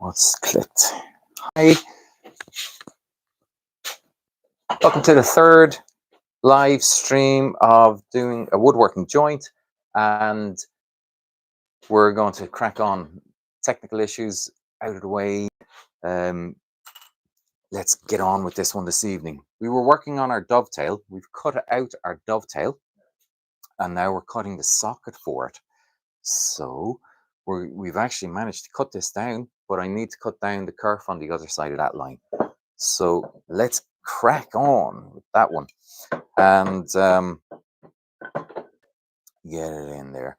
What's clicked? Hi, welcome to the third live stream of doing a woodworking joint, and we're going to crack on. Technical issues out of the way. Let's get on with this one this evening. We were working on our dovetail. We've cut out our dovetail, and now we're cutting the socket for it. So we've actually managed to cut this down, but I need to cut down the kerf on the other side of that line. So let's crack on with that one and get it in there.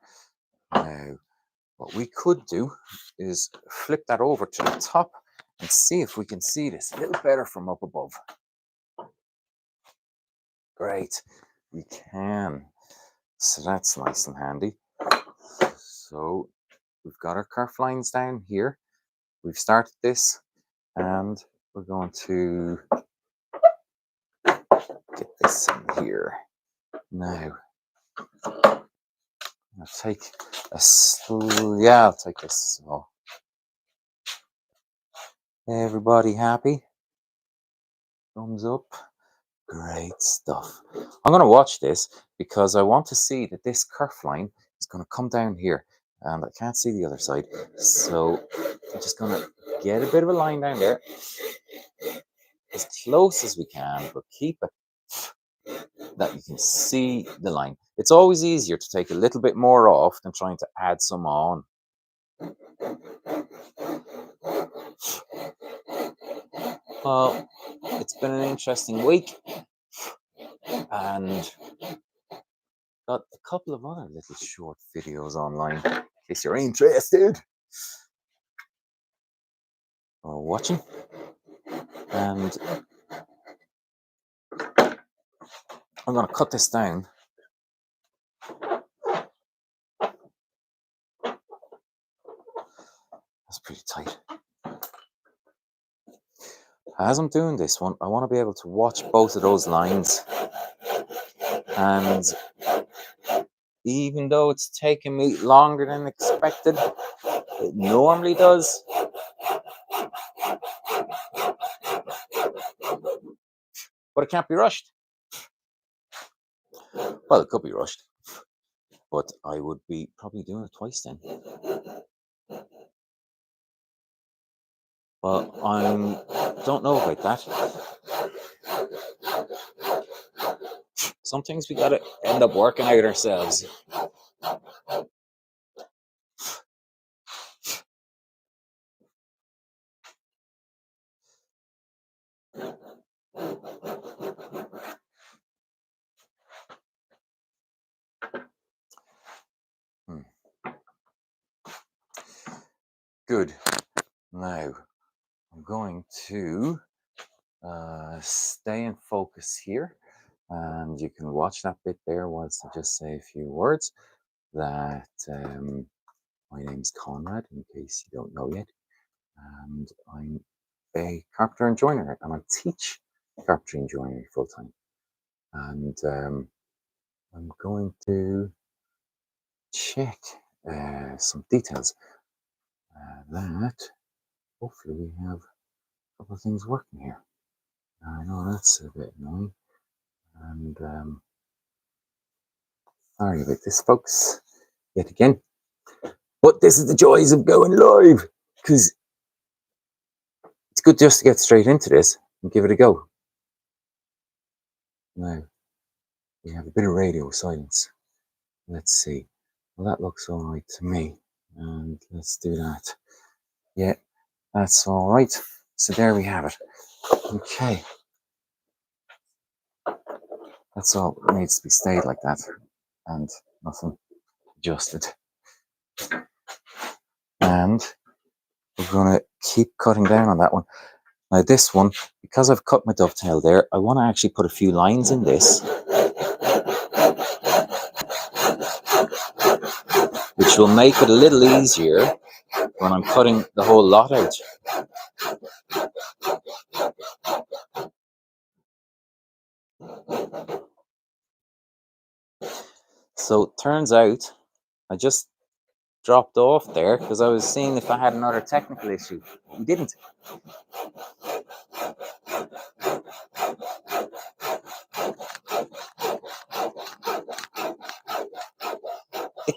Now, what we could do is flip that over to the top and see if we can see this a little better from up above. Great, we can. So that's nice and handy. So we've got our kerf lines down here. We've started this, and we're going to get this in here. Now, I'll take I'll take this. So, everybody happy? Thumbs up. Great stuff. I'm going to watch this because I want to see that this kerf line is going to come down here, and I can't see the other side. So I'm just going to get a bit of a line down there, as close as we can, but keep it that you can see the line. It's always easier to take a little bit more off than trying to add some on. Well, it's been an interesting week, and got a couple of other little short videos online in case you're interested or watching. And I'm going to cut this down. That's pretty tight. As I'm doing this one, I want to be able to watch both of those lines. And even though it's taking me longer than expected, it normally does. But it can't be rushed. Well, it could be rushed, but I would be probably doing it twice then. Well, I don't know about that. Some things we gotta end up working out ourselves. Good. Now, I'm going to stay in focus here, and you can watch that bit there whilst I just say a few words. That my name's Conrad, in case you don't know yet, and I'm a carpenter and joiner, and I teach carpentry and joinery full time. And I'm going to check some details that hopefully we have a couple of things working here. I know that's a bit annoying, and sorry about this, folks, yet again. But this is the joys of going live, because it's good just to get straight into this and give it a go. Now, we have a bit of radio silence. Let's see. Well, that looks all right to me, and let's do that. Yeah, that's all right. So there we have it. Okay. That's all. It needs to be stayed like that, and nothing adjusted. And we're going to keep cutting down on that one. Now this one, because I've cut my dovetail there, I want to actually put a few lines in this, which will make it a little easier when I'm cutting the whole lot out. So it turns out I just dropped off there because I was seeing if I had another technical issue. You didn't.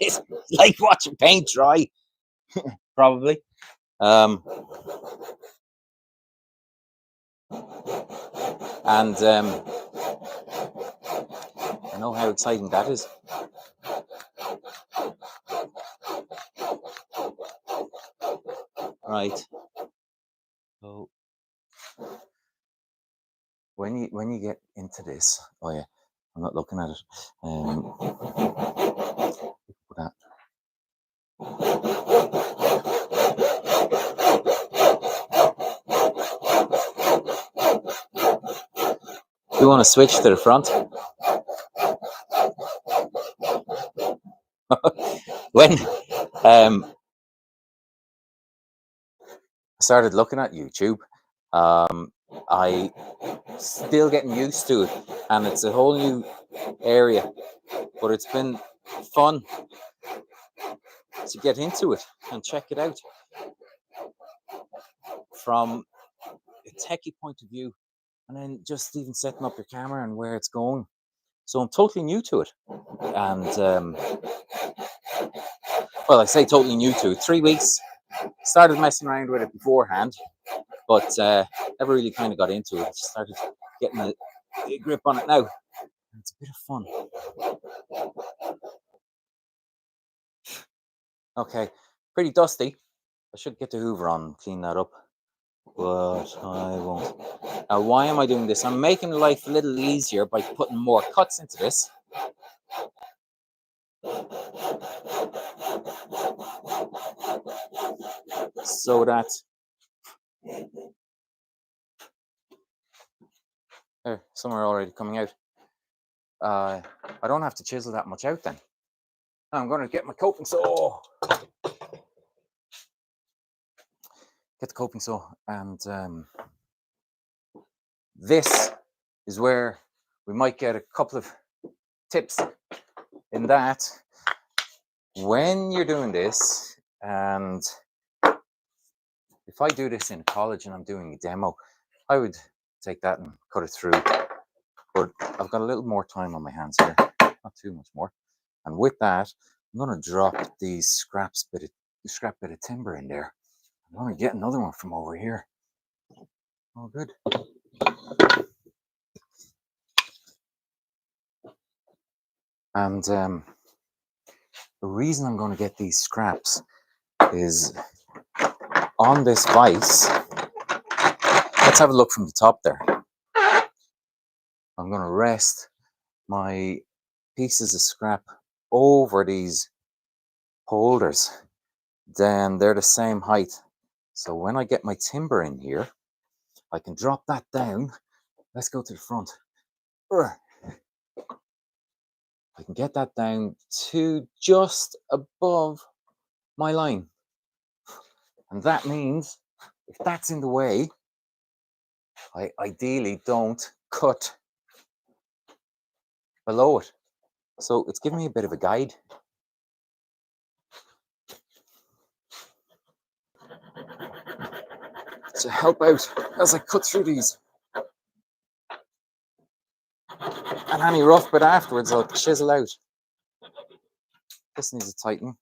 It's like watching paint dry, probably. And I know how exciting that is. Right. So when you get into this, oh yeah, I'm not looking at it. Put that. You want to switch to the front? When I started looking at YouTube, I still getting used to it, and it's a whole new area, but it's been fun to get into it and check it out from a techie point of view, and then just even setting up your camera and where it's going. So I'm totally new to it, and well, I say totally new to it. 3 weeks. Started messing around with it beforehand, but never really kind of got into it. Just started getting a grip on it now. It's a bit of fun. Okay, pretty dusty. I should get the Hoover on and clean that up, but I won't. Now, why am I doing this? I'm making life a little easier by putting more cuts into this. So that some are already coming out. I don't have to chisel that much out then. I'm going to get my coping saw. Get the coping saw, and this is where we might get a couple of tips in that when you're doing this, and if I do this in college and I'm doing a demo, I would take that and cut it through, but I've got a little more time on my hands here, not too much more, and with that I'm going to drop these scrap bit of timber in there. I'm going to get another one from over here. Oh, good. And the reason I'm going to get these scraps is on this vise. Let's have a look from the top there. I'm going to rest my pieces of scrap over these holders. Then they're the same height. So when I get my timber in here, I can drop that down. Let's go to the front. I can get that down to just above my line. And that means if that's in the way, I ideally don't cut below it. So it's giving me a bit of a guide. To help out as I cut through these. And any rough bit afterwards, I'll chisel out. This needs a tighten.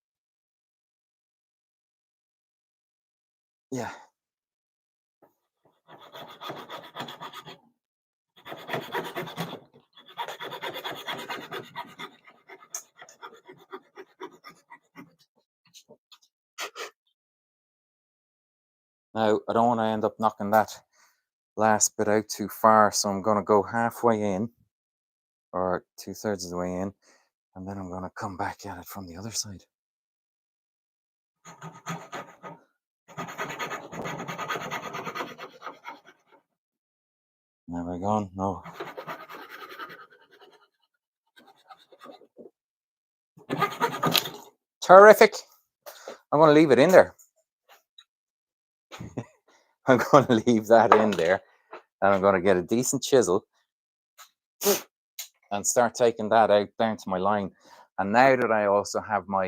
Yeah. Now, I don't want to end up knocking that last bit out too far, so I'm going to go halfway in, or 2/3 of the way in, and then I'm going to come back at it from the other side. Never gone? No. Terrific. I'm going to leave it in there. I'm going to leave that in there, and I'm going to get a decent chisel and start taking that out down to my line. And now that I also have my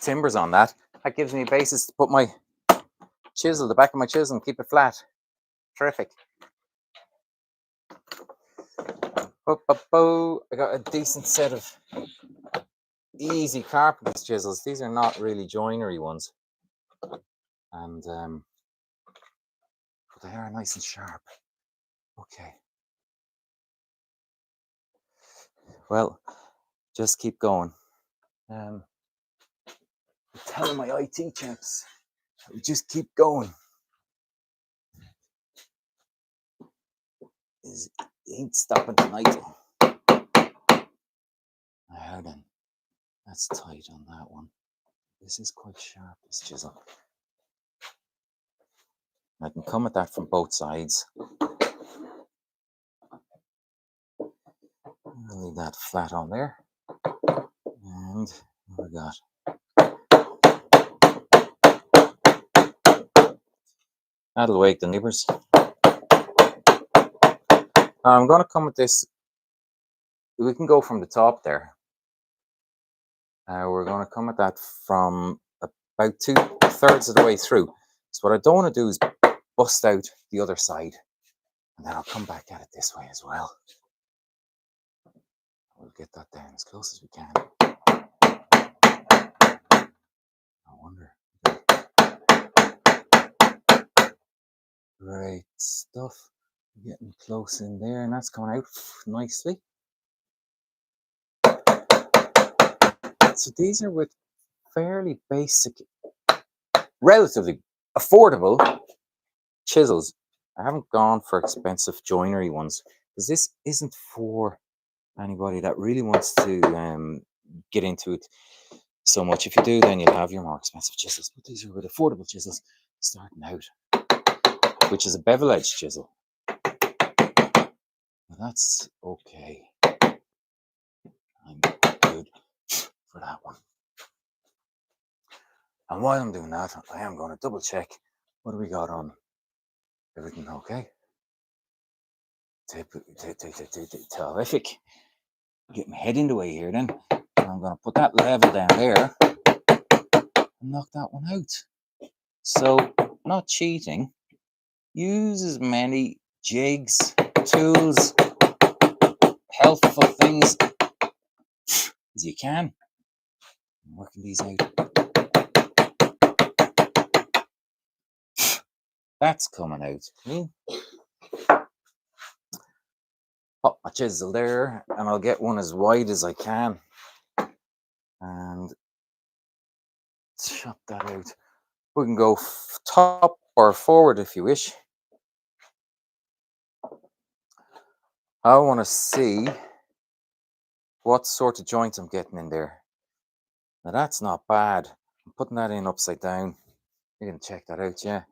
timbers on that. That gives me a basis to put my chisel, the back of my chisel, and keep it flat. Terrific. I got a decent set of easy carpenter's chisels. These are not really joinery ones, and but they are nice and sharp. Okay. Well, just keep going. Telling my IT chaps, just keep going. It ain't stopping tonight. Now then, that's tight on that one. This is quite sharp, this chisel. I can come at that from both sides. I'll leave that flat on there. And what we got? That'll wake the neighbors. I'm going to come at this. We can go from the top there. We're going to come at that from about 2/3 of the way through. So what I don't want to do is bust out the other side. And then I'll come back at it this way as well. We'll get that down as close as we can. I wonder. Great stuff. Getting close in there, and that's coming out nicely. So these are with fairly basic, relatively affordable chisels. I haven't gone for expensive joinery ones because this isn't for anybody that really wants to get into it so much. If you do, then you'll have your more expensive chisels. But these are with affordable chisels starting out, which is a bevel edge chisel. Now that's okay. I'm good for that one. And while I'm doing that, I am going to double check what do we got on. Everything okay? Terrific. Get my head in the way here then. And I'm going to put that level down there and knock that one out. So, not cheating. Use as many jigs, tools, helpful things as you can. I'm working these out. That's coming out. Pop my chisel there, and I'll get one as wide as I can. And chop that out. We can go top or forward if you wish. I want to see what sort of joint I'm getting in there. Now that's not bad. I'm putting that in upside down. You can check that out, yeah.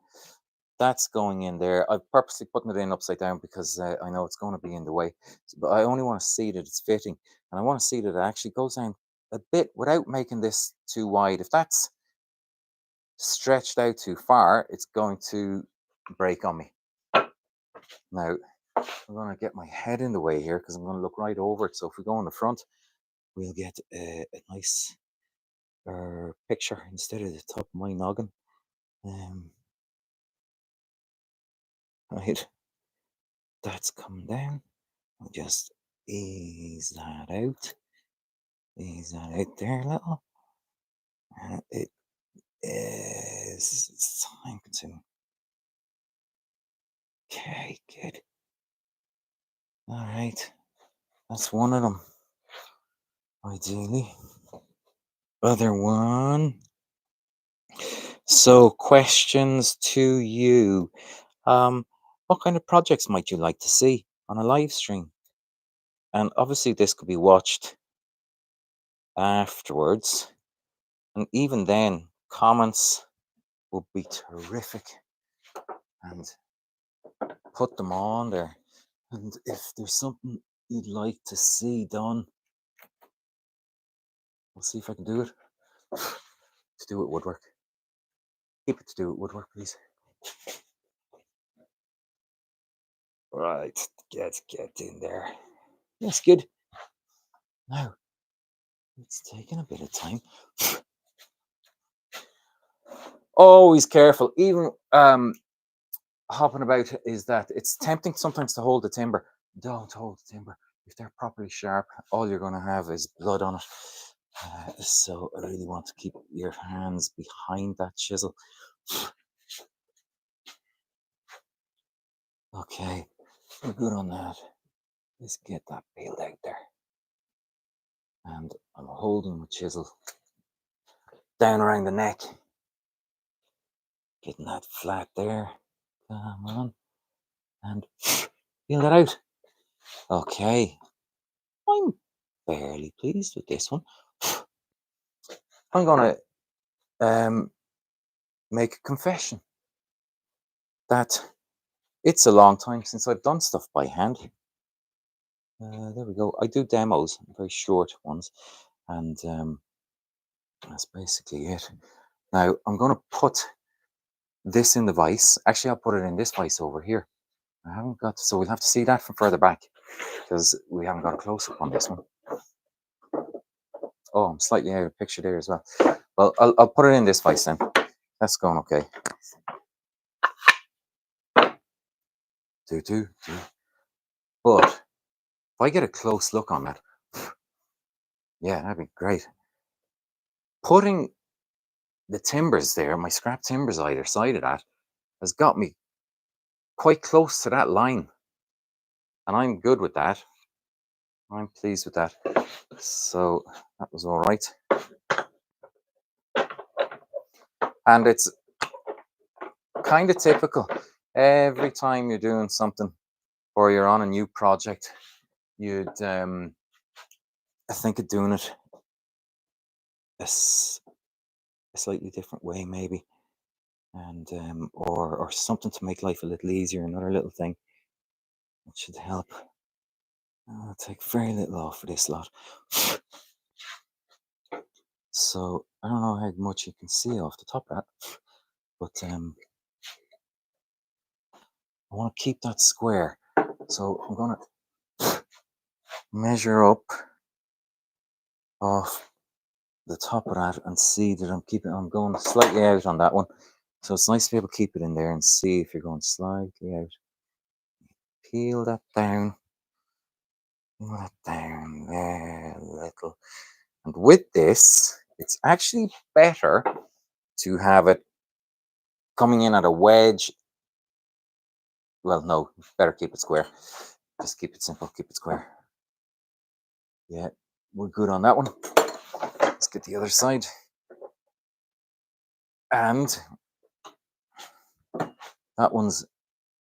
That's going in there. I'm purposely putting it in upside down because I know it's going to be in the way. But I only want to see that it's fitting. And I want to see that it actually goes down a bit without making this too wide. If that's stretched out too far, it's going to break on me. Now, I'm going to get my head in the way here because I'm going to look right over it. So if we go in the front, we'll get a nice picture instead of the top of my noggin. Right, that's coming down. I'll just ease that out. Ease that out there a little. It is time consuming. Okay, good. All right, that's one of them. Ideally, other one. So, questions to you. What kind of projects might you like to see on a live stream? And obviously, this could be watched afterwards. And even then, comments would be terrific. And put them on there. And if there's something you'd like to see done, I'll see if I can do it. To do with woodwork. Keep it to do with woodwork, please. Right, get in there. That's good. Now, it's taking a bit of time. Always careful. Even hopping about is that it's tempting sometimes to hold the timber. Don't hold the timber. If they're properly sharp, all you're going to have is blood on it. So I really want to keep your hands behind that chisel. Okay, we're good on that. Let's get that peeled out there. And I'm holding my chisel down around the neck. Getting that flat there. Come on. And peel that out. Okay. I'm fairly pleased with this one. I'm going to make a confession that it's a long time since I've done stuff by hand. There we go. I do demos, very short ones, and that's basically it. Now I'm going to put this in the vise. Actually, I'll put it in this vise over here. I haven't got, so we'll have to see that from further back because we haven't got a close up on this one. Oh, I'm slightly out of picture there as well. Well, I'll put it in this vise then. That's going okay. Do. But if I get a close look on that, yeah, that'd be great. Putting the timbers there, my scrap timbers either side of that, has got me quite close to that line. And I'm good with that. I'm pleased with that. So that was all right. And it's kind of typical. Every time you're doing something or you're on a new project, you'd think of doing it a slightly different way, maybe. And or something to make life a little easier, another little thing that should help. I'll take very little off for this lot. So I don't know how much you can see off the top of that, but I want to keep that square. So I'm gonna measure up off the top of that and see that I'm going slightly out on that one. So it's nice to be able to keep it in there and see if you're going slightly out. Peel that down. Peel that down there a little. And with this, it's actually better to have it coming in at a wedge. Well, no, better keep it square. Just keep it simple, keep it square. Yeah, we're good on that one. Let's get the other side. And that one's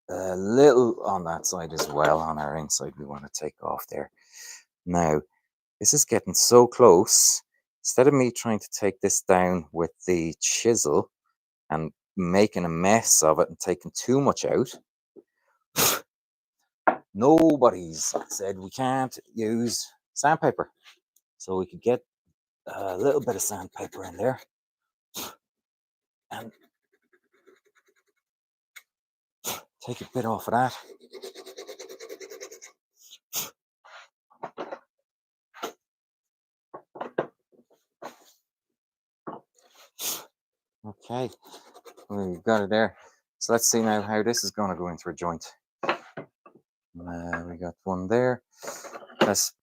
a little on that side as well, on our inside. We want to take off there. Now, this is getting so close. Instead of me trying to take this down with the chisel and making a mess of it and taking too much out, nobody's said we can't use sandpaper. So we could get a little bit of sandpaper in there and take a bit off of that. Okay, we've got it there. So let's see now how this is going to go into a joint. We got one there. Let's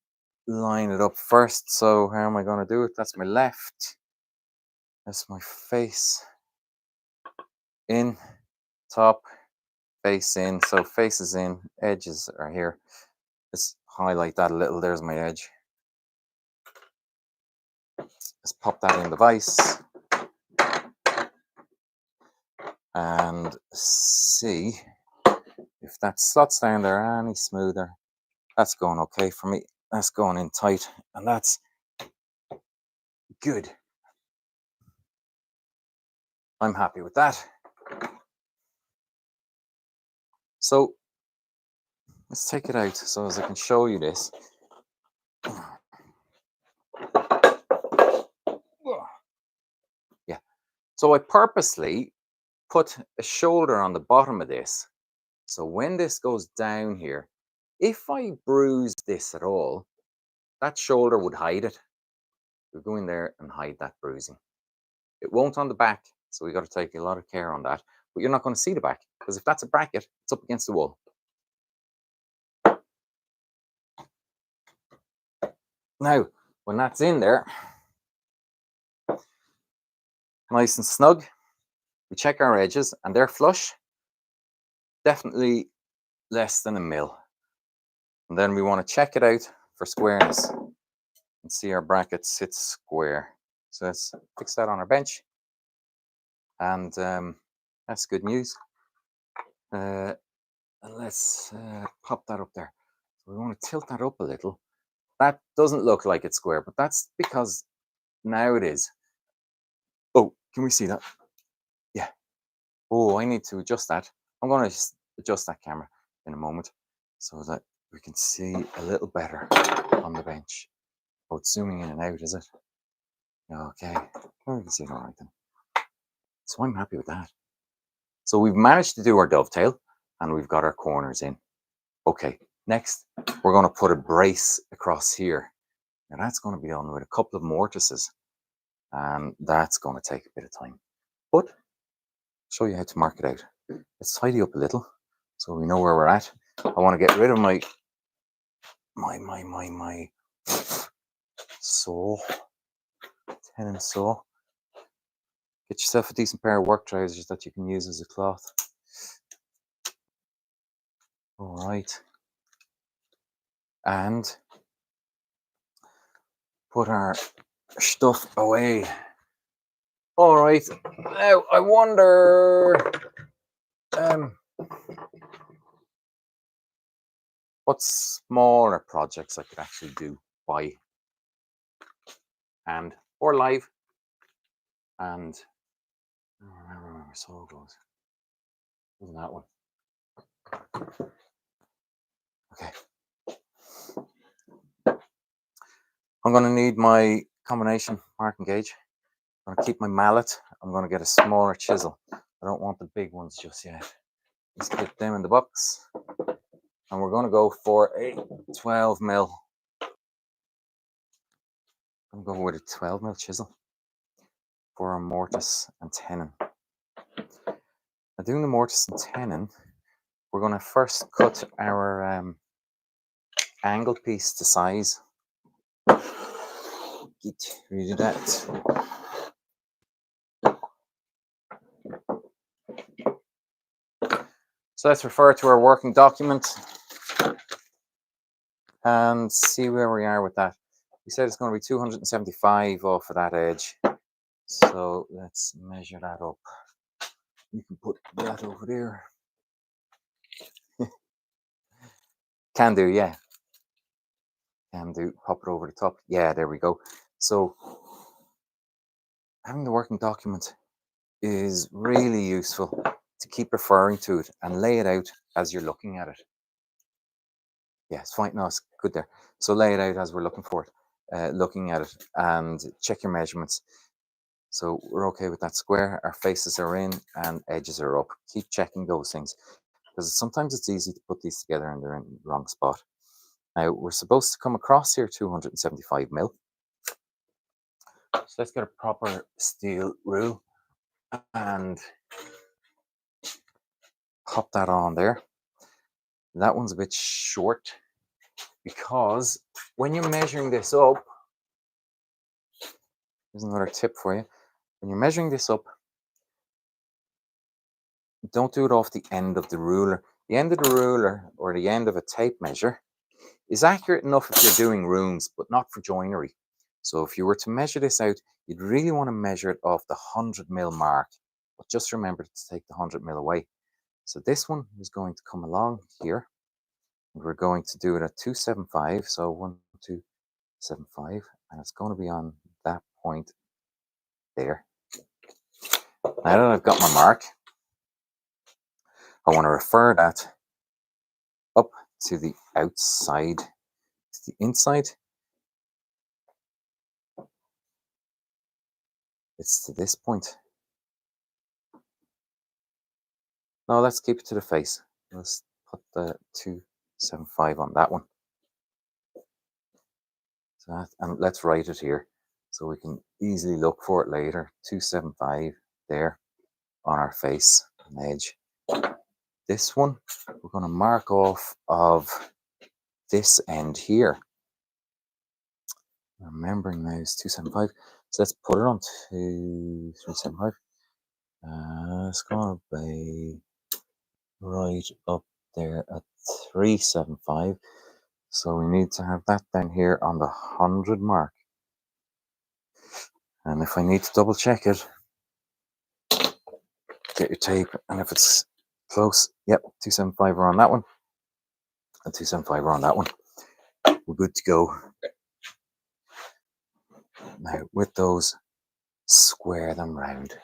line it up first. So how am I going to do it? That's my left. That's my face. In, top, face in. So face is in, edges are here. Let's highlight that a little. There's my edge. Let's pop that in the vise. And see if that slots down there any smoother. That's going okay for me. That's going in tight, and that's good. I'm happy with that. So let's take it out so as I can show you this. Yeah. So I purposely put a shoulder on the bottom of this. So when this goes down here, if I bruise this at all, that shoulder would hide it. We'll go in there and hide that bruising. It won't on the back So we got to take a lot of care on that. But you're not going to see the back, because if that's a bracket, it's up against the wall. Now, when that's in there, nice and snug, we check our edges and they're flush, definitely less than a mil. And then we want to check it out for squareness and see our bracket sits square. So let's fix that on our bench. And that's good news. And let's pop that up there. So we want to tilt that up a little. That doesn't look like it's square, but that's because now it is. Oh, can we see that? Yeah. Oh, I need to adjust that. I'm going to adjust that camera in a moment so that we can see a little better on the bench. Oh, it's zooming in and out, is it? Okay. Oh, we can see it all right then. So I'm happy with that. So we've managed to do our dovetail and we've got our corners in. Okay, next we're going to put a brace across here. Now that's going to be done with a couple of mortises, and that's going to take a bit of time. But I'll show you how to mark it out. Let's tidy up a little so we know where we're at. I want to get rid of my saw, tenon saw. Get yourself a decent pair of work trousers that you can use as a cloth. All right. And put our stuff away. All right. Now I wonder what smaller projects I could actually do by hand or live. And I don't remember where my saw goes. Wasn't that one? Okay. I'm going to need my combination marking gauge. I'm going to keep my mallet. I'm going to get a smaller chisel. I don't want the big ones just yet. Let's get them in the box. And we're going to go for a 12 mil. I'm going with a 12 mil chisel for our mortise and tenon. Now, doing the mortise and tenon, we're going to first cut our angle piece to size. Get rid of that. So let's refer to our working document and see where we are with that. We said it's going to be 275 off of that edge. So let's measure that up. You can put that over there. Can do, yeah. Can do. Pop it over the top. Yeah, there we go. So having the working document is really useful to keep referring to it and lay it out as you're looking at it. Yeah, it's fine. No, it's good there. So lay it out as we're looking for it, looking at it, and check your measurements. So we're okay with that square. Our faces are in and edges are up. Keep checking those things because sometimes it's easy to put these together and they're in the wrong spot. Now we're supposed to come across here 275 mil. So let's get a proper steel rule and pop that on there. That one's a bit short because when you're measuring this up, here's another tip for you. When you're measuring this up, don't do it off the end of the ruler. The end of the ruler or the end of a tape measure is accurate enough if you're doing rooms, but not for joinery. So if you were to measure this out, you'd really want to measure it off the 100 mil mark. But just remember to take the 100 mil away. So this one is going to come along here. And we're going to do it at 275. So 1275. And it's going to be on that point there. Now that I've got my mark, I want to refer that up to the outside, to the inside. It's to this point. No, let's keep it to the face. Let's put the 275 on that one. So and let's write it here so we can easily look for it later. 275 there on our face and edge. This one, we're going to mark off of this end here. Remembering now is 275. So let's put it on to 375. It's going to be right up there at 375. So we need to have that down here on the 100 mark. And if I need to double check it, get your tape. And if it's close, yep, 275 are on that one. And 275 are on that one. We're good to go. Now with those, square them round.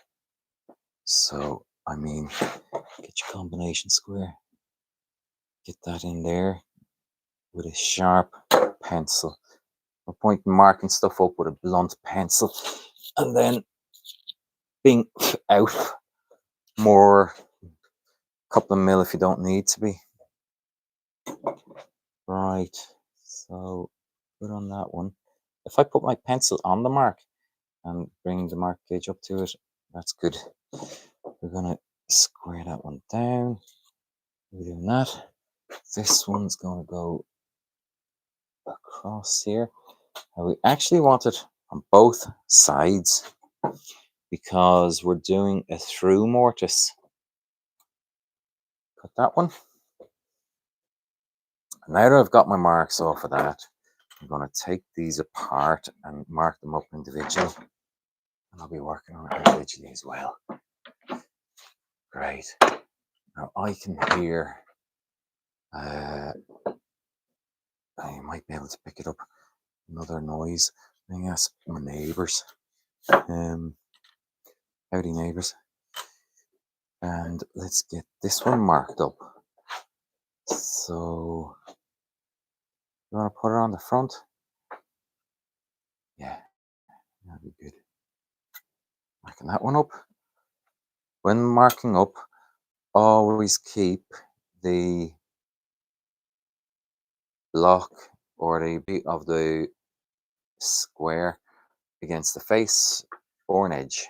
So, I mean, get your combination square. Get that in there with a sharp pencil. No point in marking stuff up with a blunt pencil and then being out more, couple of mil if you don't need to be. Right, so good on that one. If I put my pencil on the mark and bring the mark gauge up to it, that's good. We're gonna square that one down. We're doing that. This one's gonna go across here. And we actually want it on both sides because we're doing a through mortise. Cut that one. Now that I've got my marks off of that, I'm going to take these apart and mark them up individually. And I'll be working on it individually as well. Great. Now I can hear, I might be able to pick it up, another noise. I think that's my neighbours. Howdy neighbours. And let's get this one marked up. So, you want to put it on the front? Yeah, that'd be good. Marking that one up. When marking up, always keep the block or the bit of the square against the face or an edge.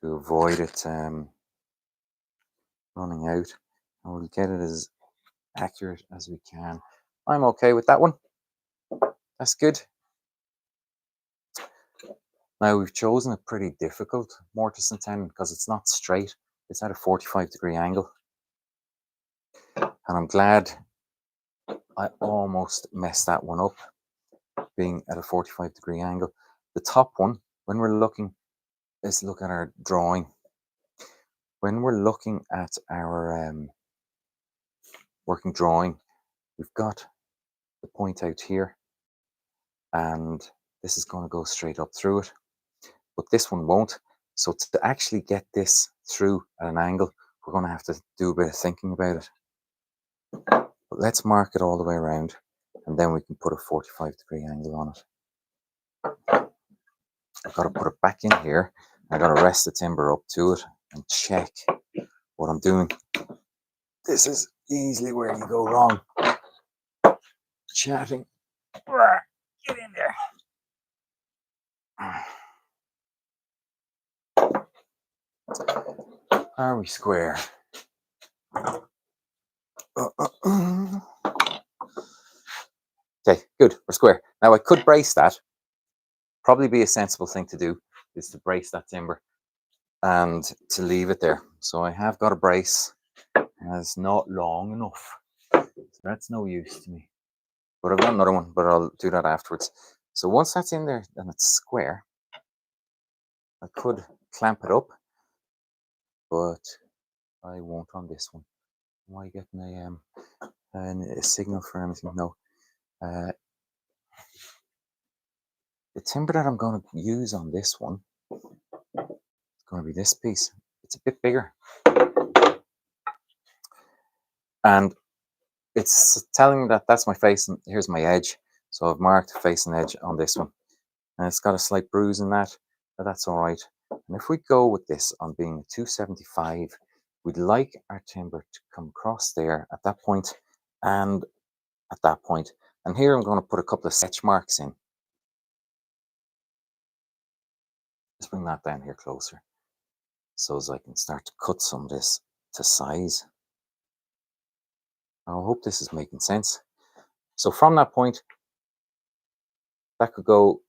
To avoid it running out, and we'll get it as accurate as we can. I'm okay with that one. That's good. Now we've chosen a pretty difficult mortise and tenon because it's not straight. It's at a 45-degree angle. And I'm glad I almost messed that one up, being at a 45-degree angle. The top one, when we're looking, let's look at our drawing. When we're looking at our working drawing, we've got the point out here, and this is going to go straight up through it, but this one won't. So to actually get this through at an angle, we're going to have to do a bit of thinking about it. But let's mark it all the way around, and then we can put a 45-degree angle on it. I've got to put it back in here. I've got to rest the timber up to it and check what I'm doing. This is easily where you go wrong. Chatting. Get in there. Are we square? Okay, good. We're square. Now I could brace that. Probably be a sensible thing to do is to brace that timber and to leave it there. So I have got a brace, and it's not long enough. So that's no use to me. But I've got another one, but I'll do that afterwards. So once that's in there and it's square, I could clamp it up, but I won't on this one. Am I getting a signal for anything? No. The timber that I'm going to use on this one is going to be this piece. It's a bit bigger. And it's telling me that that's my face and here's my edge. So I've marked face and edge on this one. And it's got a slight bruise in that, but that's all right. And if we go with this on being a 275, we'd like our timber to come across there at that point and at that point. And here I'm going to put a couple of sketch marks in. Let's bring that down here closer so as I can start to cut some of this to size. I hope this is making sense. So from that point, that could go,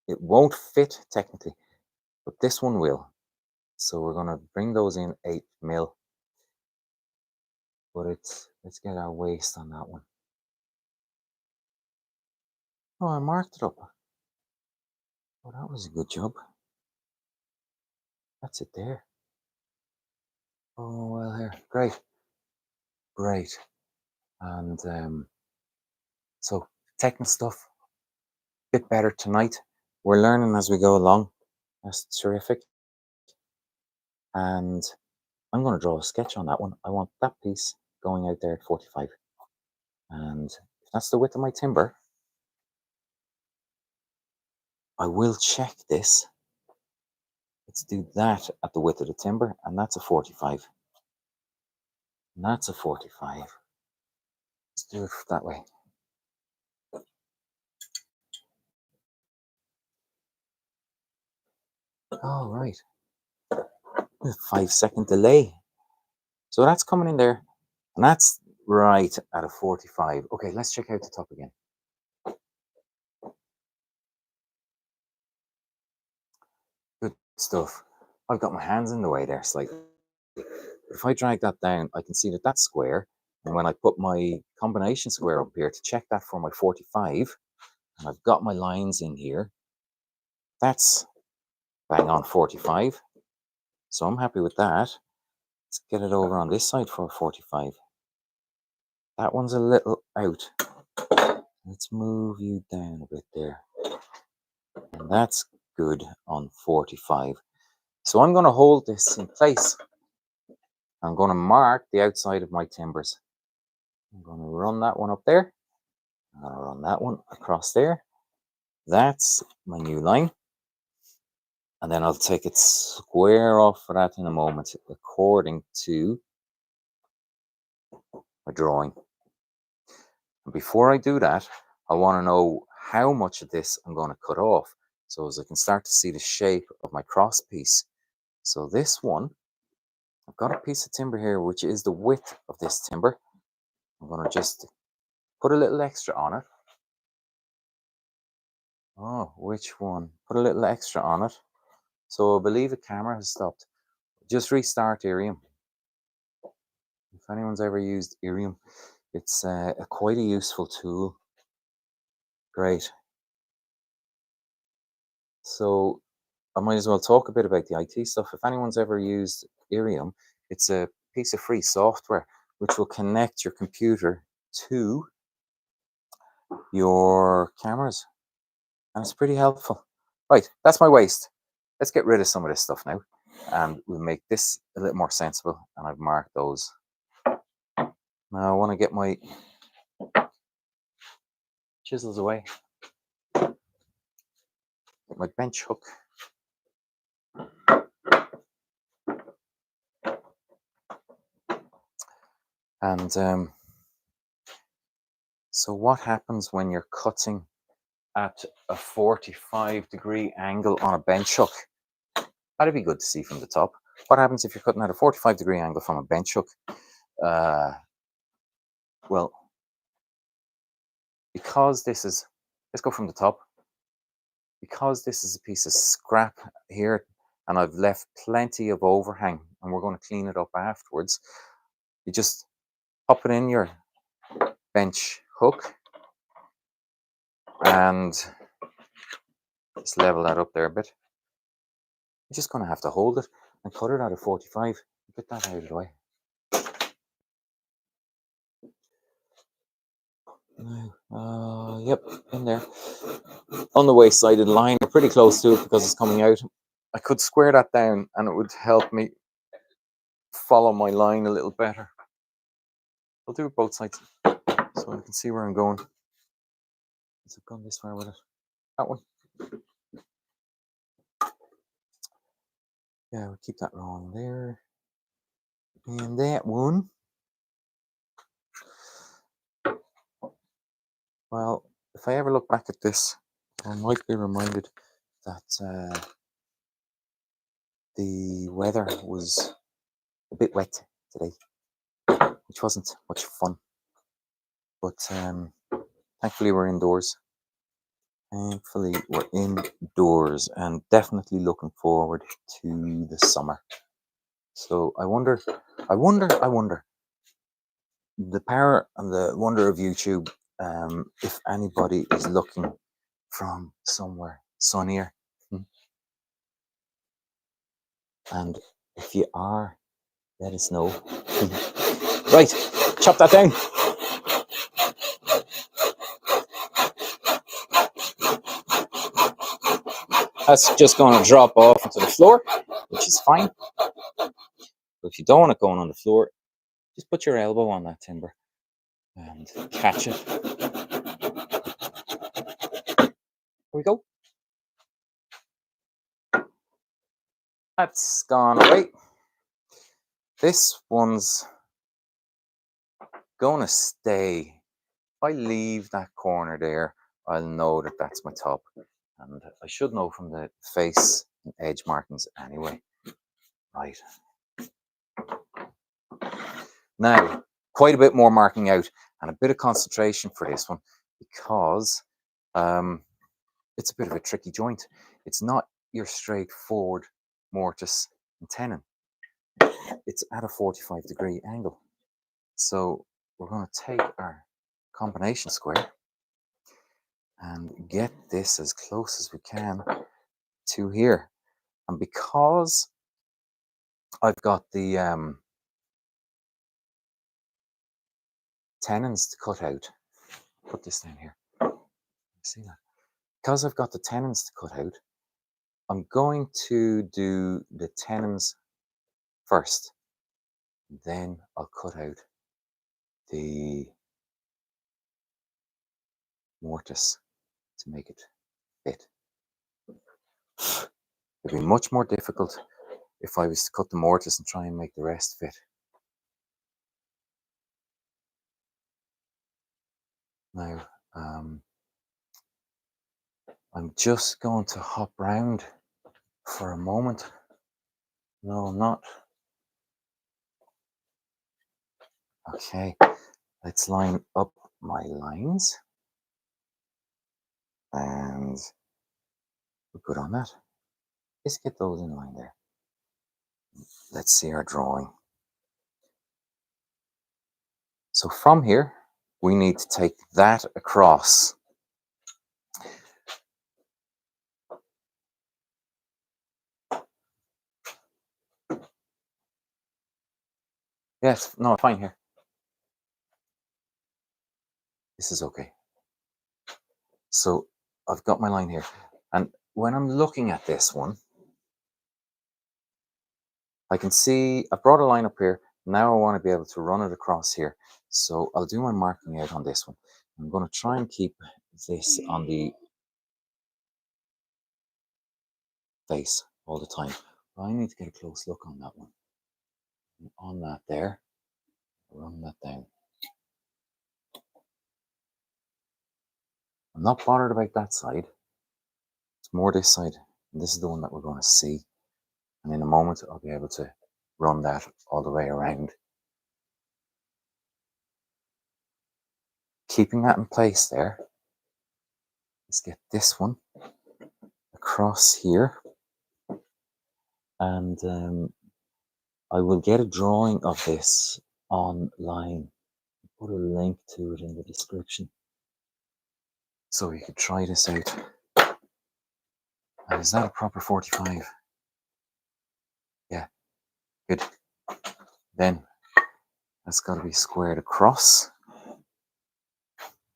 it won't fit technically, but this one will. So we're going to bring those in 8mm, but let's get our waist on that one. Oh, I marked it up. Oh, that was a good job. That's it there. Oh, well, here, great, great. And so technical stuff, a bit better tonight. We're learning as we go along. That's terrific. And I'm going to draw a sketch on that one. I want that piece going out there at 45. And if that's the width of my timber, I will check this. Let's do that at the width of the timber, and that's a 45. And that's a 45. Let's do it that way. All right. 5-second delay. So that's coming in there, and that's right at a 45. Okay, let's check out the top again. Good stuff. I've got my hands in the way there slightly. If I drag that down, I can see that that's square. And when I put my combination square up here to check that for my 45, and I've got my lines in here, that's bang on 45. So I'm happy with that. Let's get it over on this side for 45. That one's a little out. Let's move you down a bit there. And that's good on 45. So I'm going to hold this in place. I'm going to mark the outside of my timbers. I'm going to run that one up there. I'm going to run that one across there. That's my new line. And then I'll take it square off for that in a moment, according to my drawing. And before I do that, I want to know how much of this I'm going to cut off, so as I can start to see the shape of my cross piece. So this one, I've got a piece of timber here, which is the width of this timber. I'm going to just put a little extra on it. Oh, which one? Put a little extra on it. So I believe the camera has stopped. Just restart Irium. If anyone's ever used Irium, it's quite a useful tool. Great. So I might as well talk a bit about the IT stuff. If anyone's ever used Irium, it's a piece of free software which will connect your computer to your cameras. And it's pretty helpful. Right, that's my waste. Let's get rid of some of this stuff now. And we'll make this a little more sensible. And I've marked those. Now I want to get my chisels away. Get my bench hook. And so what happens when you're cutting at a 45-degree angle on a bench hook? That'd be good to see from the top. What happens if you're cutting at a 45-degree angle from a bench hook? Well, because this is, let's go from the top. Because this is a piece of scrap here, and I've left plenty of overhang, and we're going to clean it up afterwards, you just pop it in your bench hook and just level that up there a bit. You're just going to have to hold it and cut it out of 45. Get that out of the way. Yep, in there. On the waist side of the line, we're pretty close to it because it's coming out. I could square that down and it would help me follow my line a little better. I'll do it both sides so I can see where I'm going. Has it gone this far with it? That one. Yeah, we'll keep that wrong there. And that one. Well, if I ever look back at this, I might be reminded that the weather was a bit wet today, which wasn't much fun. But thankfully we're indoors. Thankfully we're indoors and definitely looking forward to the summer. So I wonder, the power and the wonder of YouTube, if anybody is looking from somewhere sunnier. And if you are, let us know. Right, chop that down. That's just going to drop off onto the floor, which is fine. But if you don't want it going on the floor, just put your elbow on that timber and catch it. Here we go. That's gone away. This one's going to stay. If I leave that corner there, I'll know that that's my top. And I should know from the face and edge markings anyway. Right. Now, quite a bit more marking out and a bit of concentration for this one, because it's a bit of a tricky joint. It's not your straightforward mortise and tenon. It's at a 45-degree angle. So we're going to take our combination square and get this as close as we can to here. And because I've got the tenons to cut out, put this down here. See that? Because I've got the tenons to cut out, I'm going to do the tenons first. Then I'll cut out the mortise to make it fit. It'd be much more difficult if I was to cut the mortise and try and make the rest fit. Now, I'm just going to hop round for a moment. No, I'm not. Okay, let's line up my lines. And we're good on that. Just get those in line there. Let's see our drawing. So from here, we need to take that across. Yes, no, fine here. This is okay. So I've got my line here. And when I'm looking at this one, I can see I brought a line up here. Now I want to be able to run it across here. So I'll do my marking out on this one. I'm going to try and keep this on the face all the time. But I need to get a close look on that one. And on that there, run that down. I'm not bothered about that side. It's more this side. And this is the one that we're going to see. And in a moment, I'll be able to run that all the way around. Keeping that in place there. Let's get this one across here. And I will get a drawing of this online. Put a link to it in the description, so you can try this out. And is that a proper 45? Yeah, good. Then that's got to be squared across.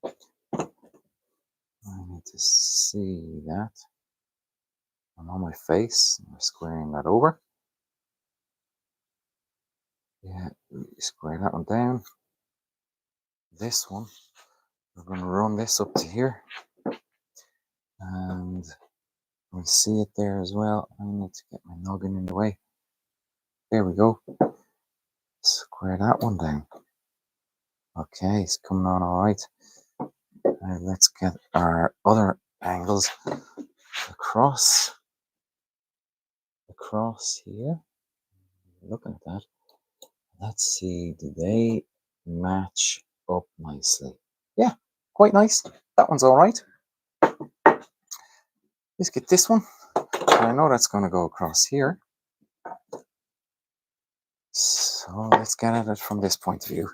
I need to see that. I'm on my face. We're squaring that over. Yeah, square that one down. This one, we're going to run this up to here. And we see it there as well. I need to get my noggin in the way. There we go. Square that one down. Okay, it's coming on all right. Now let's get our other angles across across here. Looking at that. Let's see, do they match up nicely? Yeah, quite nice. That one's all right. Let's get this one. I know that's going to go across here. So let's get at it from this point of view.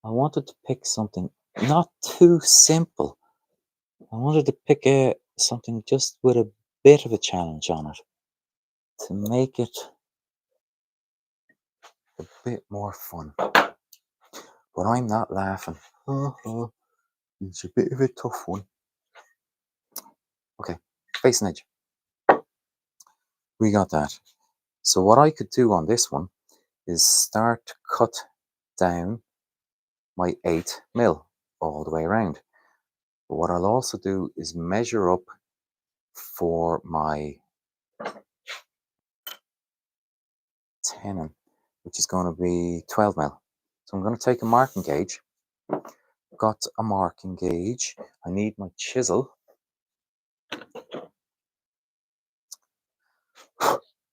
I wanted to pick something not too simple. I wanted to pick something just with a bit of a challenge on it to make it a bit more fun. But I'm not laughing. It's a bit of a tough one. Okay, face and edge. We got that. So what I could do on this one is start to cut down my 8mm all the way around. But what I'll also do is measure up for my tenon, which is going to be 12mm. So I'm going to take a marking gauge. Got a marking gauge. I need my chisel.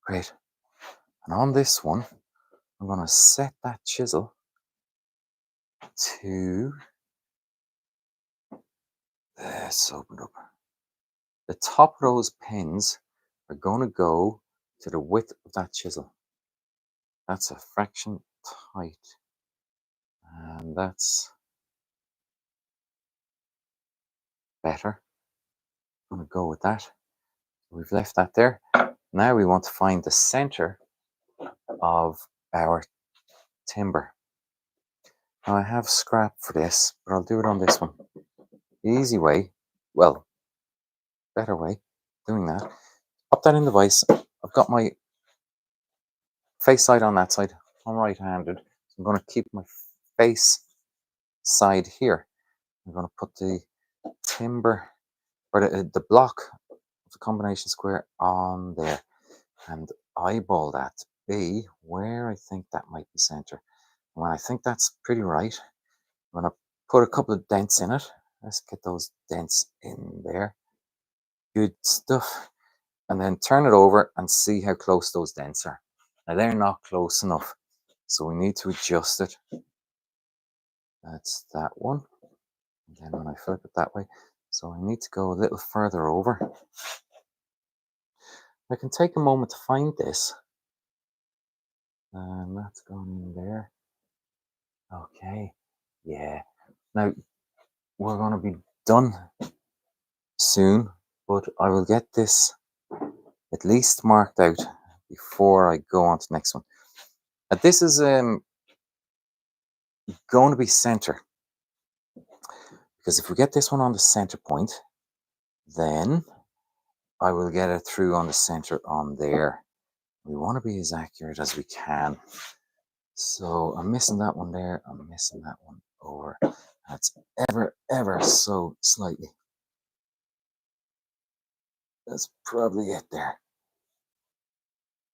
Great. And on this one, I'm going to set that chisel to, let's open it up. The top of those pins are going to go to the width of that chisel. That's a fraction tight. And that's better. I'm going to go with that. We've left that there. Now we want to find the center of our timber. Now I have scrap for this, but I'll do it on this one. The easy way, well, better way, doing that. Pop that in the vise. I've got my face side on that side. I'm right-handed. So I'm going to keep my face side here. I'm going to put the timber, or the block of the combination square on there. And eyeball that to be where I think that might be center. When I think that's pretty right, I'm going to put a couple of dents in it. Let's get those dents in there. Good stuff. And then turn it over and see how close those dents are. Now they're not close enough, so we need to adjust it. That's that one. And then when I flip it that way, so I need to go a little further over. I can take a moment to find this. And that's going in there. Okay, yeah. Now, we're going to be done soon, but I will get this at least marked out before I go on to the next one. And this is going to be center, because if we get this one on the center point, then I will get it through on the center on there. We want to be as accurate as we can. So I'm missing that one there. I'm missing that one over. That's ever so slightly. That's probably it there.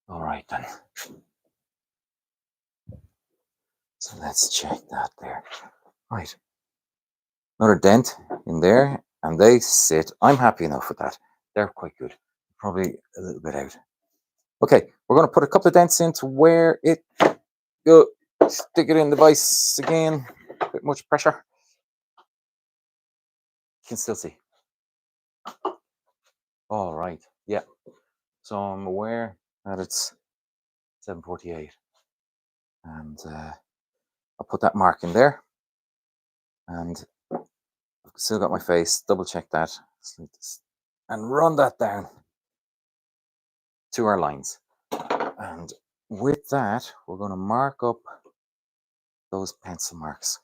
All right then. So let's check that there. Right. Another dent in there, and they sit. I'm happy enough with that. They're quite good. Probably a little bit out. Okay, we're going to put a couple of dents into where it go. Stick it in the vise again. A bit much pressure. You can still see. All right. Yeah. So I'm aware that it's 7:48, and I'll put that mark in there, and I've still got my face. Double check that, and run that down to our lines. And with that, we're going to mark up those pencil marks.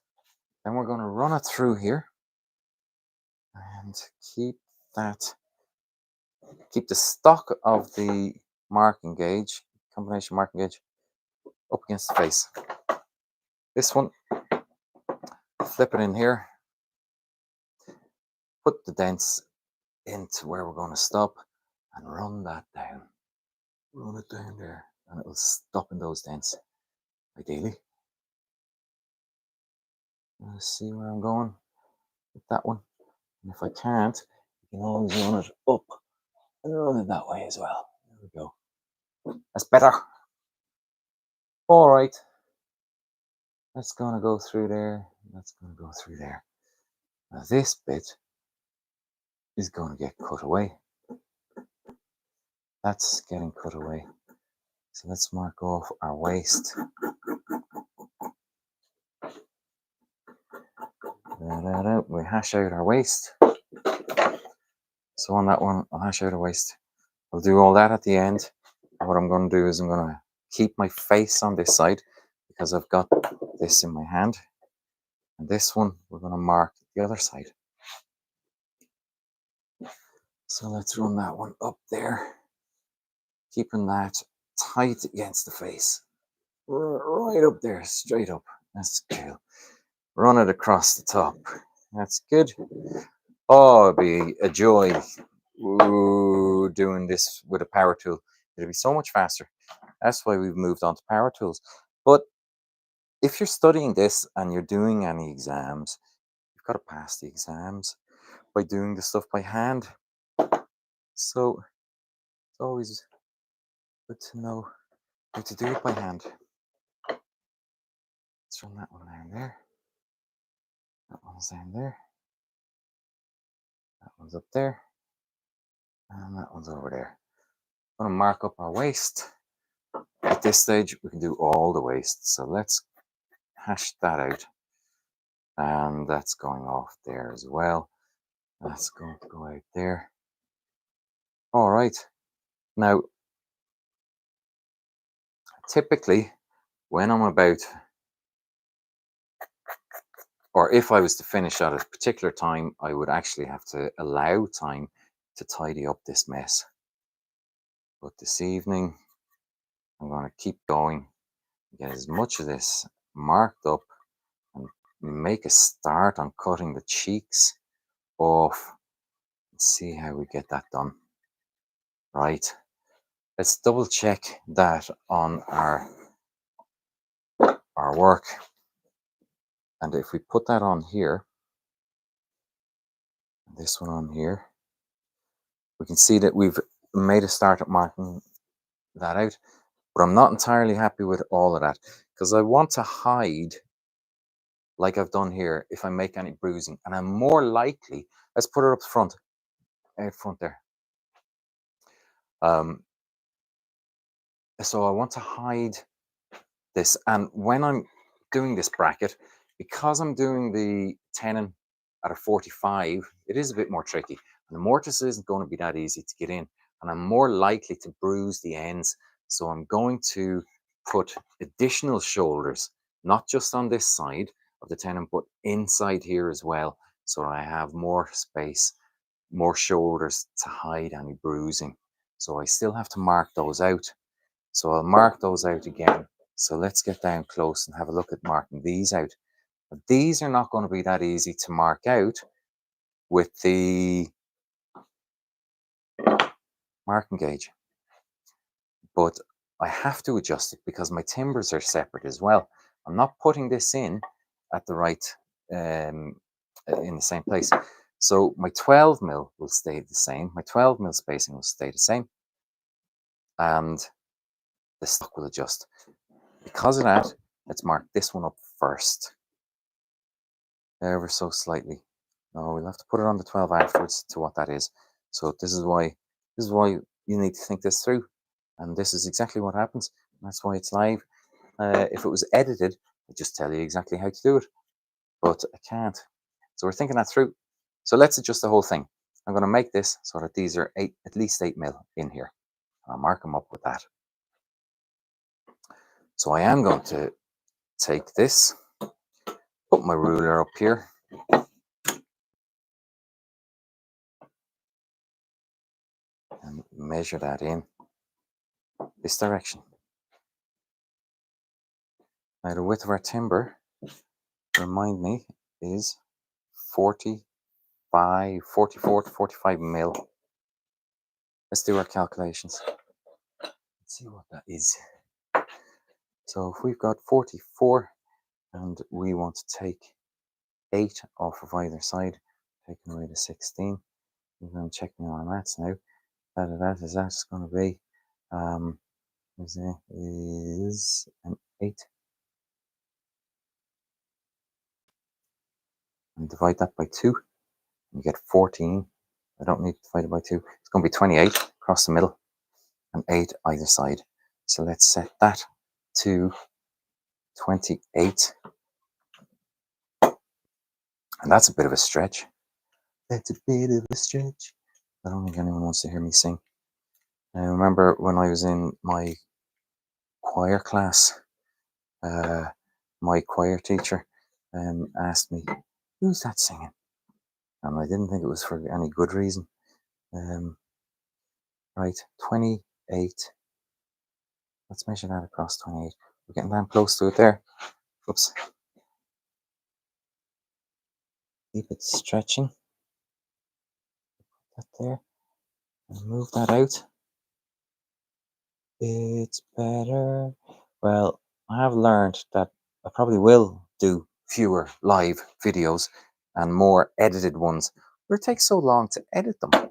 Then we're going to run it through here and keep the stock of the marking gauge, combination marking gauge, up against the face. This one, flip it in here, put the dents into where we're going to stop, and run that down. Run it down there, and it will stop in those dents, ideally. Let's see where I'm going with that one. And if I can't, you You can always run it up and run it that way as well. There we go. That's better. All right. That's going to go through there. That's going to go through there. Now this bit is going to get cut away. That's getting cut away. So let's mark off our waist. We hash out our waist. So on that one, I'll hash out a waist. I'll do all that at the end. And what I'm going to do is I'm going to keep my face on this side because I've got this in my hand. And this one, we're going to mark the other side. So let's run that one up there. Keeping that tight against the face. Right up there, straight up. That's cool. Run it across the top. That's good. Oh, it'd be a joy doing this with a power tool. It'd be so much faster. That's why we've moved on to power tools. But if you're studying this and you're doing any exams, you've got to pass the exams by doing the stuff by hand. So it's always good to know how to do it by hand. Let's run that one down there. That one's down there. That one's up there. And that one's over there. I'm going to mark up our waist. At this stage, we can do all the waist. So let's hash that out. And that's going off there as well. That's going to go out there. All right. Now, typically, when I'm about, or if I was to finish at a particular time, I would actually have to allow time to tidy up this mess. But this evening, I'm going to keep going, get as much of this marked up, and make a start on cutting the cheeks off. Let's see how we get that done. Right. Let's double check that on our work. And if we put that on here, this one on here, we can see that we've made a start at marking that out. But I'm not entirely happy with all of that because I want to hide, like I've done here, if I make any bruising. And I'm more likely, let's put it up front, out front there. So I want to hide this. And when I'm doing this bracket, because I'm doing the tenon at a 45, it is a bit more tricky. And the mortise isn't going to be that easy to get in. And I'm more likely to bruise the ends. So I'm going to put additional shoulders, not just on this side of the tenon, but inside here as well. So I have more space, more shoulders to hide any bruising. So I still have to mark those out. So I'll mark those out again. So let's get down close and have a look at marking these out. But these are not going to be that easy to mark out with the marking gauge. But I have to adjust it because my timbers are separate as well. I'm not putting this in at the right, in the same place. So my 12 mil will stay the same. My 12 mil spacing will stay the same. And the stock will adjust. Because of that, let's mark this one up first. Ever so slightly. No, we'll have to put it on the 12 afterwards to what that is. So this is why you need to think this through. And this is exactly what happens. That's why it's live. If it was edited, I'd just tell you exactly how to do it. But I can't. So we're thinking that through. So let's adjust the whole thing. I'm going to make this so that these are at least 8 mil in here. I'll mark them up with that. So I am going to take this, put my ruler up here, and measure that in this direction. Now the width of our timber, remind me, is 44 to 45 mil. Let's do our calculations. Let's see what that is. So if we've got 44 and we want to take 8 off of either side, taking away the 16, I'm going to check my maths now. That is that's going to be is an 8, and divide that by 2, and you get 14. I don't need to divide it by 2. It's going to be 28 across the middle and 8 either side. So let's set that to 28. And that's a bit of a stretch. That's a bit of a stretch. I don't think anyone wants to hear me sing. I remember when I was in my choir class, my choir teacher asked me, "Who's that singing?" And I didn't think it was for any good reason. Right, 28. Let's measure that across 28. We're getting damn close to it there. Oops. Keep it stretching. That there. And move that out. It's better. Well, I have learned that I probably will do fewer live videos and more edited ones, but it takes so long to edit them.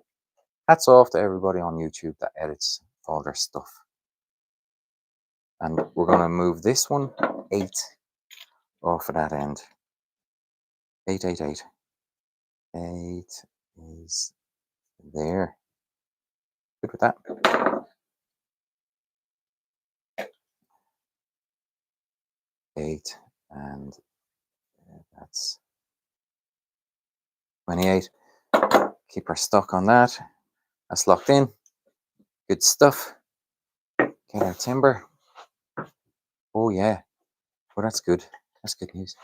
Hats off to everybody on YouTube that edits all their stuff. And we're going to move this one 8 off of that end. 8, 8, 8. 8 is there. Good with that. 8, and that's 28. Keep our stock on that. That's locked in. Good stuff. Get our timber. Oh yeah. Well, that's good. That's good news.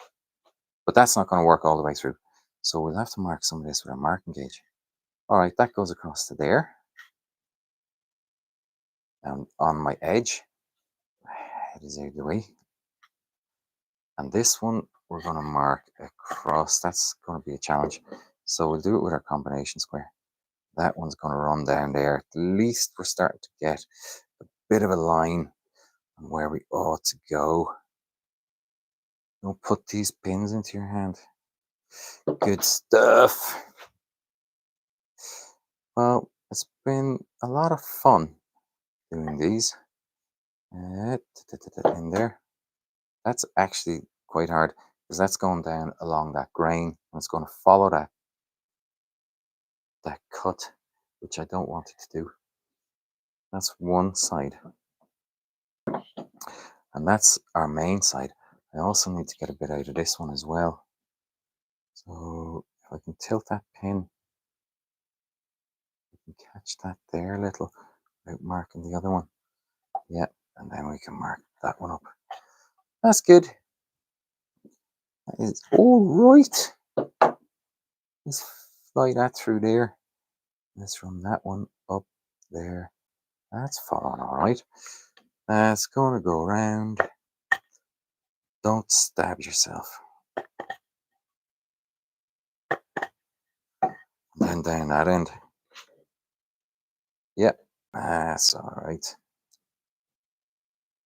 But that's not going to work all the way through. So we'll have to mark some of this with our marking gauge. All right, that goes across to there. And on my edge, head is out of the way. And this one, we're going to mark across. That's going to be a challenge. So we'll do it with our combination square. That one's going to run down there. At least we're starting to get a bit of a line on where we ought to go. Don't put these pins into your hand. Good stuff. Well, it's been a lot of fun doing these. In there. That's actually quite hard because that's going down along that grain and it's going to follow that cut, which I don't want it to do. That's one side. And that's our main side. I also need to get a bit out of this one as well. So if I can tilt that pin, we can catch that there a little without marking the other one. Yeah, and then we can mark that one up. That's good. That is all right. Let's fly that through there. Let's run that one up there. That's following all right. That's going to go around. Don't stab yourself. And then down that end. Yep, that's all right.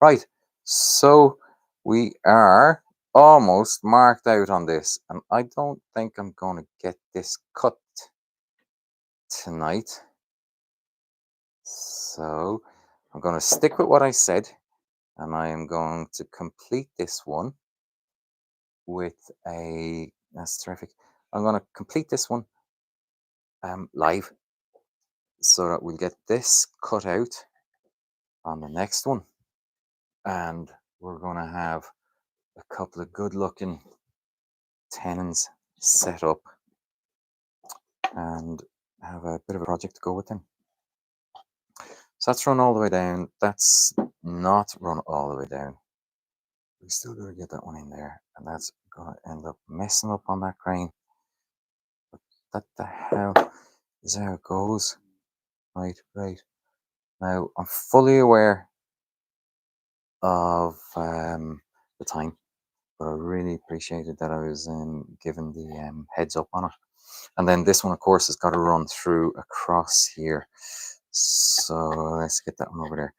Right, so we are almost marked out on this, and I don't think I'm going to get this cut tonight. So I'm going to stick with what I said, and I am going to complete this one with a, that's terrific. I'm going to complete this one live so that we'll get this cut out on the next one. And we're going to have a couple of good looking tenons set up and have a bit of a project to go with them. So that's run all the way down. That's not run all the way down. We still got to get that one in there, and that's going to end up messing up on that crane. But that the hell is how it goes. Right. Now I'm fully aware of the time, but I really appreciated that I was given the heads up on it. And then this one, of course, has got to run through across here. So let's get that one over there.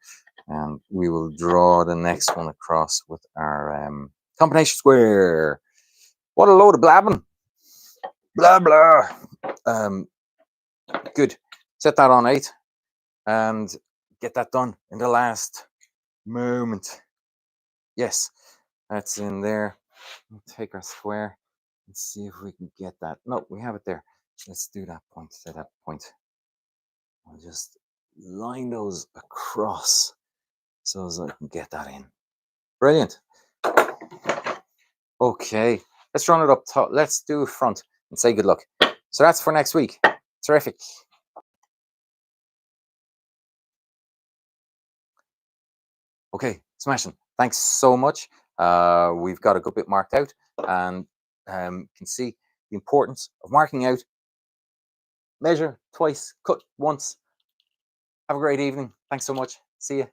And we will draw the next one across with our combination square. What a load of blabbing. Blah, blah. good. Set that on 8 and get that done in the last moment. Yes, that's in there. We'll take our square and see if we can get that. No, we have it there. Let's do that point to that point. I'll just line those across so as I can get that in. Brilliant. Okay, let's run it up top. Let's do a front and say good luck. So that's for next week. Terrific. Okay, smashing. Thanks so much. We've got a good bit marked out, and can see the importance of marking out. Measure twice, cut once. Have a great evening. Thanks so much. See you.